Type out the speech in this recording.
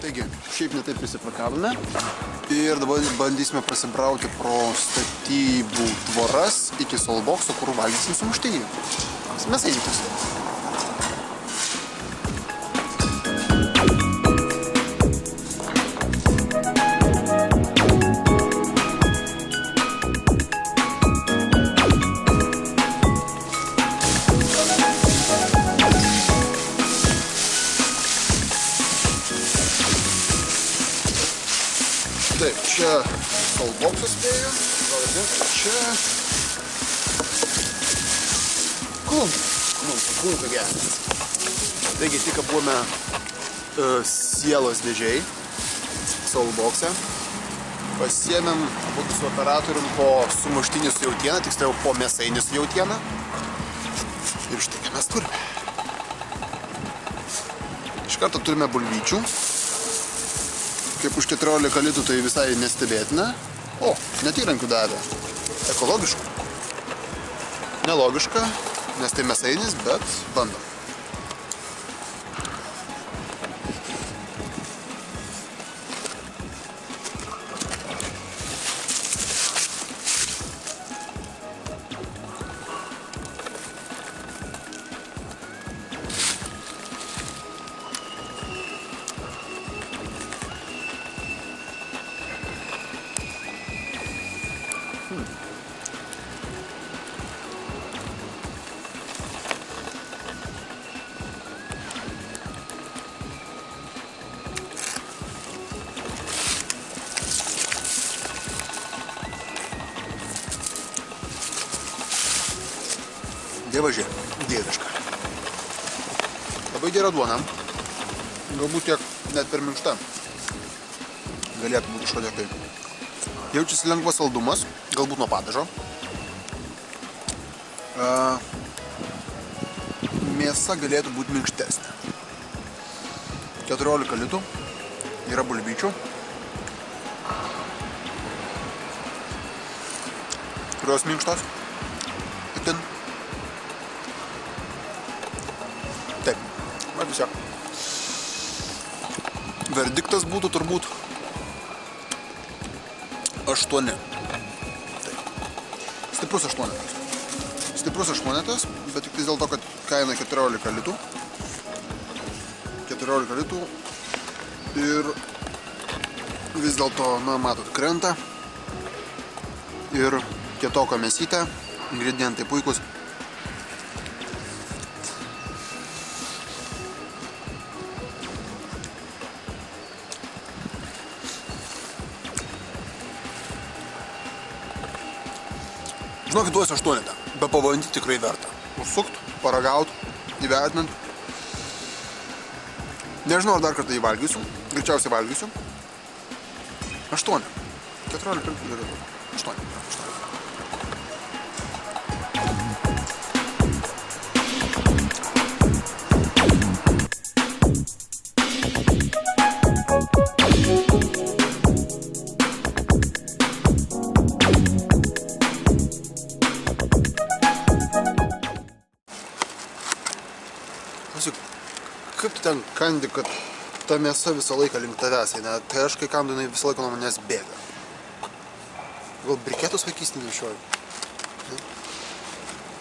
Taigi, šiaip netaip prisipakavome ir dabar bandysime prasibrauti pro statybų tvoras iki Soulbox'o, kur valgysim sumuštinį. Mes eikius. Taip, čia Soulbox'as spėjo, gal ir čia klumpa geras. Taigi, tik buvome sielos dėžiai Soulbox'e. Pasiėmėm su operatorium po sumuštinį su jautiena, tiksliau po mėsainį su jautiena. Ir štai ką mes turime. Iš karto turime bulvyčių. Kaip už 14 litų tai visai nestebėtina. O, net įrankių davė. Ekologiškų. Nelogiška, nes tai mėsainis, bet bandom. Dievažė, dieviška. Labai gera duona. Galbūt tiek net per minkšta. Galėtų būti kažkokia tai. Jaučiasi lengvas saldumas, galbūt nuo padažo. Mėsa galėtų būti minkštesnė. 14 litų. Yra bulvyčių. Kurios minkštos. Itin. Taip, va visiek. Verdiktas būtų turbūt 8. Taip. Stiprus 8. Stiprus 8, bet tik dėl to, kad kaina 14 litų. 14 litų. Ir vis dėlto, na, matot, krenta. Ir kietoka mėsytė. Ingredientai puikus. Žinokit, duosiu 8. Be pabandyti tikrai verta. Užsukt, paragaut, įvertinant. Nežinau, ar dar kartą įvalgysiu. Greičiausiai valgysiu. 8. 14 litų. 8. Kaip tu ten kandi, kad ta mėsa visą laiką link tavęs eina, tai aš kai kandu, jinai visą laiką nuo manęs bėga. Gal briketus vaikystėje nešioju?